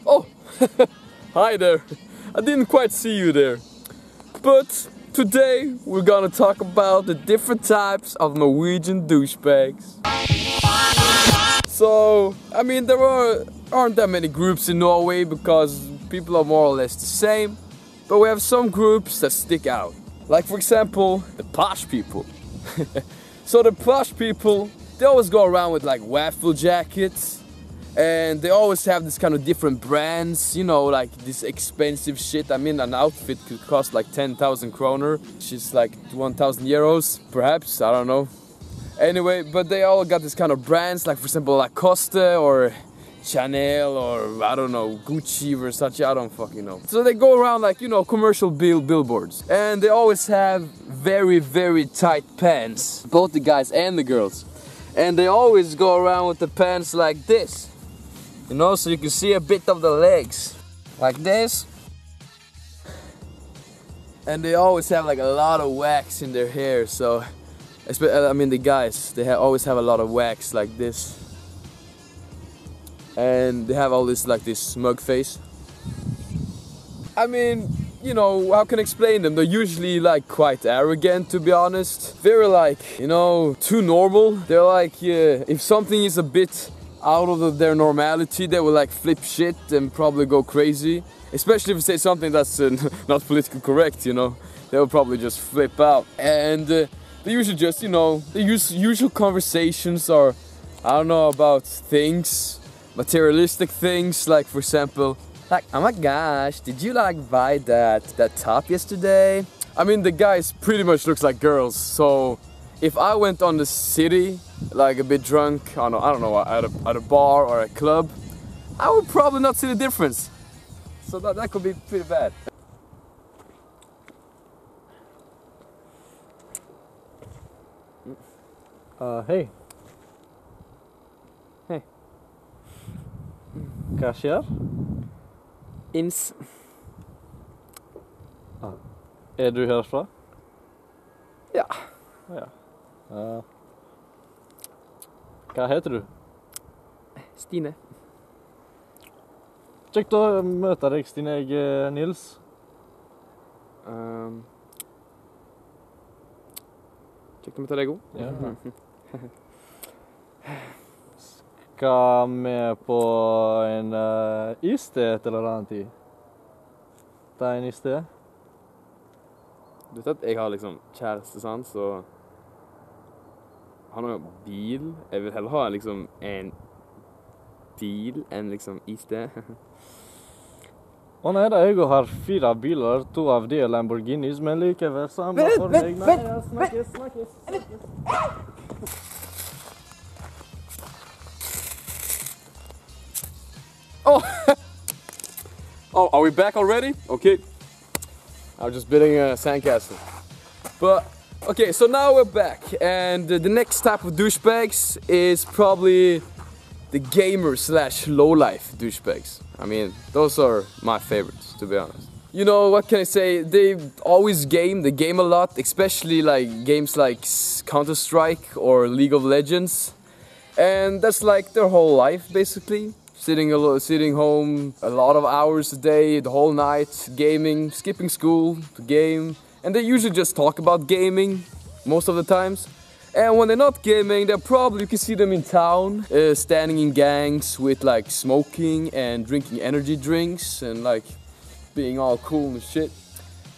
Oh, hi there. I didn't quite see you there. But today we're gonna talk about the different types of Norwegian douchebags. So, I mean, there aren't that many groups in Norway because people are more or less the same. But we have some groups that stick out. Like, for example, the posh people. So the posh people, they always go around with like waffle jackets. And they always have this kind of different brands, you know, like this expensive shit. I mean, an outfit could cost like 10,000 kroner, which is like 1,000 euros, perhaps, I don't know. Anyway, but they all got this kind of brands, like for example, Lacoste or Chanel or I don't know, Gucci, Versace, I don't fucking know. So they go around like, you know, commercial billboards. And they always have very, very tight pants, both the guys and the girls. And they always go around with the pants like this. You know, so you can see a bit of the legs, like this. And they always have like a lot of wax in their hair, so I mean the guys, they always have a lot of wax like this. And they have all this like this smug face. I mean, you know, how can I explain them? They're usually like quite arrogant, to be honest. Very like, you know, too normal. They're like, if something is a bit out of their normality, they will like flip shit and probably go crazy. Especially if you say something that's not politically correct, you know. They'll probably just flip out. And they usually just, you know, they use usual conversations or, I don't know, about things, materialistic things, like for example, like, oh my gosh, did you like buy that top yesterday? I mean, the guys pretty much looks like girls, so if I went on the city, like a bit drunk, I don't know, at a bar or a club, I would probably not see the difference. So that could be pretty bad. Hei. Hei. Hva skjer? Ins. Er du herfra? Ja. Ja. Hva heter du? Stine. Kjekt å møte deg, Stine. Jeg er Nils. Kjekt å møte deg òg. Ja. Skal vi på en issted et eller annet tid? Det er en issted. Du vet at jeg har liksom kjæreste, sant, så har noen bil. Jeg vil heller ha liksom en bil enn liksom issted. Å nei, da jeg har 4 biler, 2 av de er Lamborghinis, men likevel samlet for meg. Nei, snakkes. Oh, are we back already? Okay. I was just building a sandcastle. But, okay, so now we're back. And the next type of douchebags is probably the gamer / lowlife douchebags. I mean, those are my favorites, to be honest. You know, what can I say? They always game, they game a lot, especially like games like Counter-Strike or League of Legends. And that's like their whole life, basically. Sitting home a lot of hours a day, the whole night, gaming, skipping school to game. And they usually just talk about gaming most of the times. And when they're not gaming, they're probably, you can see them in town, standing in gangs with like smoking and drinking energy drinks and like being all cool and shit.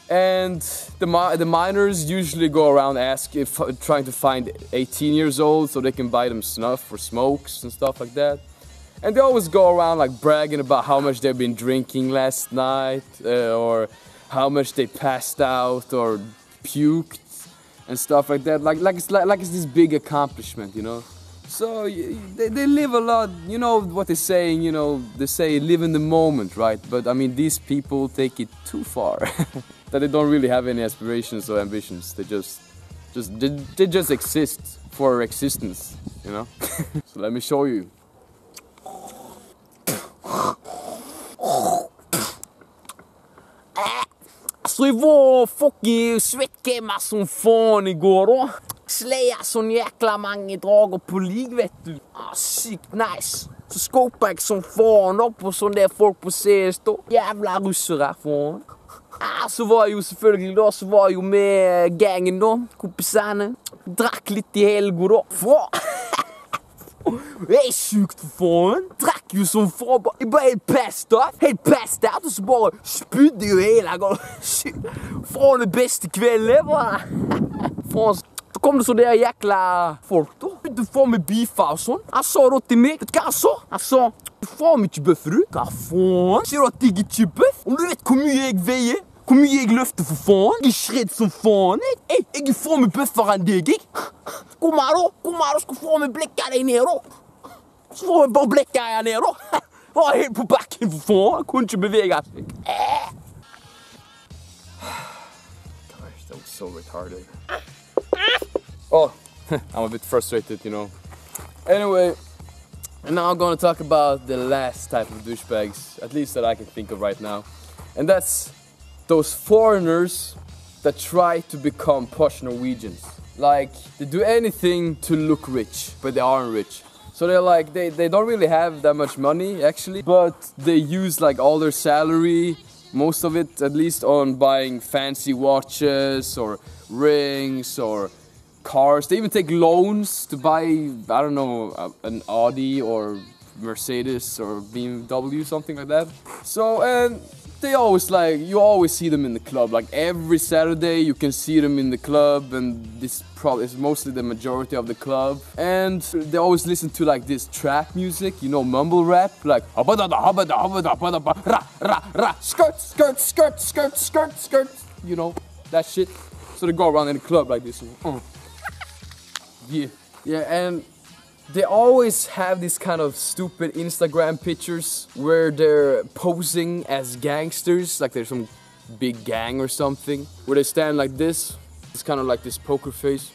And the minors usually go around trying to find 18 years old so they can buy them snuff or smokes and stuff like that. And they always go around like bragging about how much they've been drinking last night or how much they passed out or puked and stuff like that. Like it's this big accomplishment, you know. So they live a lot, you know what they're saying, you know, they say live in the moment, right? But I mean, these people take it too far. That they don't really have any aspirations or ambitions. They just exist for existence, you know. So let me show you. Så jeg var fucking svettgamer som faen I går da. Sleier sånn jækla mange drager på lig, vet du. Sykt nice. Så skopade jag som fan upp och sån där folk på CS då. Jävla russare fan. Så var jag ju selvfølgelig då, så var jag ju med gängen då, kompisarna. Drack lite i helger då. Det är sjukt för fan. Drack ju som fan. Jag bara helt passed out. Och så bara spydde ju hela gången. Fan det bästa kvällen bara. Fan. Så kom det så där jäkla folk då. Du får med bifa och sånt. Han sa då till mig. Vet du vad han sa? Han sa. Du får mycket böff förut. Vad fan? Ser du att det är böff? Om du vet hur mycket jag väger. Hur mycket jag lyfter för fan. Jag är shred som fan. Jag är fan med böffar än dig. Kom här då. Ska få med bläcka dig ner då. Så får jag bara bläcka här ner då. Var helt på backen för fan. Jag kunde inte beväga sig. Gosh, that was so retarded. Oh, I'm a bit frustrated, you know. Anyway, and now I'm gonna talk about the last type of douchebags, at least that I can think of right now. And that's those foreigners that try to become posh Norwegians. Like, they do anything to look rich, but they aren't rich. So they're like, they don't really have that much money, actually, but they use like all their salary, most of it at least, on buying fancy watches or rings or cars. They even take loans to buy, I don't know, an Audi or Mercedes or BMW, something like that. So, and they always like, you always see them in the club. Like every Saturday you can see them in the club, and this probably is mostly the majority of the club. And they always listen to like this trap music, you know, mumble rap, like skirt, skirt, skirt, skirt, skirt, skirt, you know, that shit. So they go around in the club like this. Yeah, and they always have these kind of stupid Instagram pictures where they're posing as gangsters, like they're some big gang or something, where they stand like this. It's kind of like this poker face,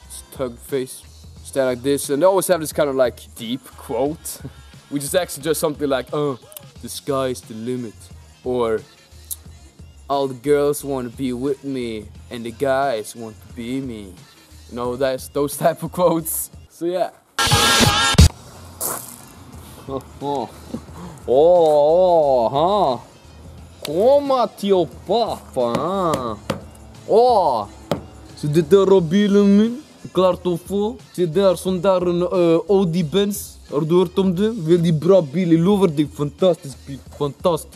this tug face, stand like this, and they always have this kind of like deep quote, which is actually just something like, the sky's the limit, or all the girls want to be with me and the guys want to be me. You know, that's those type of quotes. So yeah. Komma till pappa. Så det där är bilen min. Klart att få. Se där sån där en Audi Benz. Har du hört om det? Väldigt bra bil. Jag lovar dig. Fantastisk bil. Fantastisk.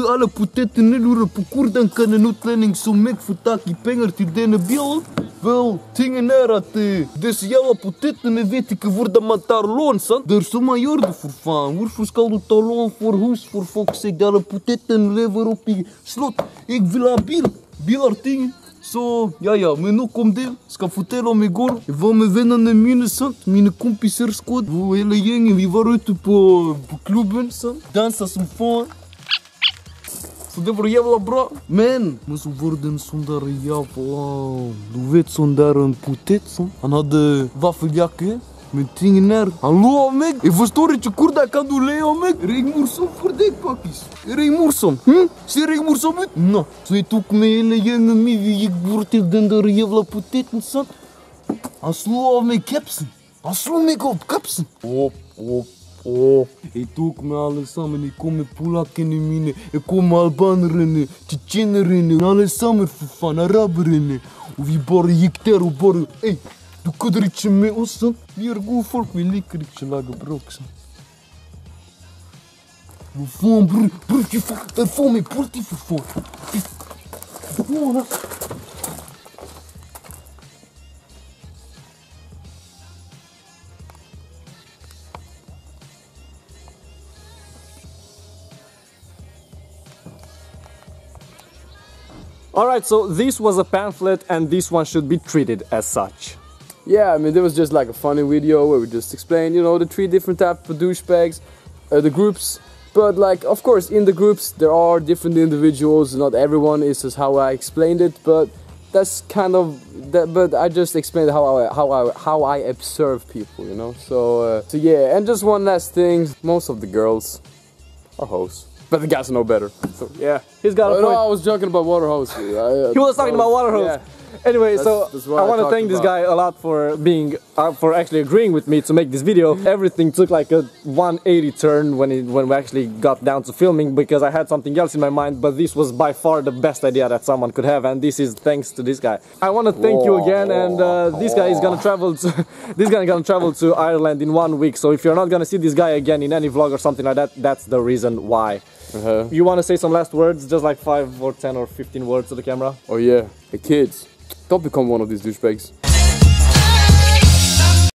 Alla potäterna lurar på kurdan kan en utlänning som mig få tag i pengar till denna bil. Wel, tingen är att dessa jävla potäterna vet inte var man tar lån, sant? Det är så man gör det för fan. Varför ska du ta lån för hus för folk säger alla potäterna lever upp i slott? Jag vill ha bil. Bilar tingen. Så, ja, men nu kom det. Ska fortälla om igår. Jag var med vännerna mina, sant? Mina kompisar skåd. Hela gängen, vi var ute på klubben, sant? Dansa som fan. Så det var jävla bra. Men så var det en sån där jävla... Du vet sån där en potet sån. Han hade vaffeljacka. Men tingen är... Han låg av mig. Jag förstår inte kurda kan du le av mig. Är jag morsom för dig pakis? Är jag morsom? Ser jag morsom ut? No. Så jag tog med hela gängen med. Vi gick bort till den där jävla poteten sånt. Han slog av mig kepsen. Han slog mig av kepsen. Jag tog med allesammans, jag kom med polacken i mina, jag kom med albanerna, tjetjenerna, allesammans för fan, araberna. Och vi bara gick där och bara, du kunde inte med oss, sant? Vi är god folk, vi liker inte laga bråk, sant? Vad fan bror, jag får mig porti för fan. Alright, so this was a pamphlet and this one should be treated as such. Yeah, I mean, there was just like a funny video where we just explained, you know, the 3 different types of douchebags, the groups. But like, of course, in the groups there are different individuals. Not everyone is as how I explained it, but that's kind of that. But I just explained how I observe people, you know. So yeah, and just one last thing: most of the girls are hoes. But the guys know better. So yeah, he's got a point. No, I was joking about water hose. He was talking about water hose. Yeah. Anyway, That's so I want to thank this guy a lot for being, for actually agreeing with me to make this video. Everything took like a 180 turn when we actually got down to filming, because I had something else in my mind, but this was by far the best idea that someone could have, and this is thanks to this guy. I want to thank you again, and this guy is gonna travel to travel to Ireland in 1 week. So if you're not gonna see this guy again in any vlog or something like that, that's the reason why. You want to say some last words, just like 5 or 10 or 15 words to the camera? Oh yeah, hey kids, don't become one of these douchebags.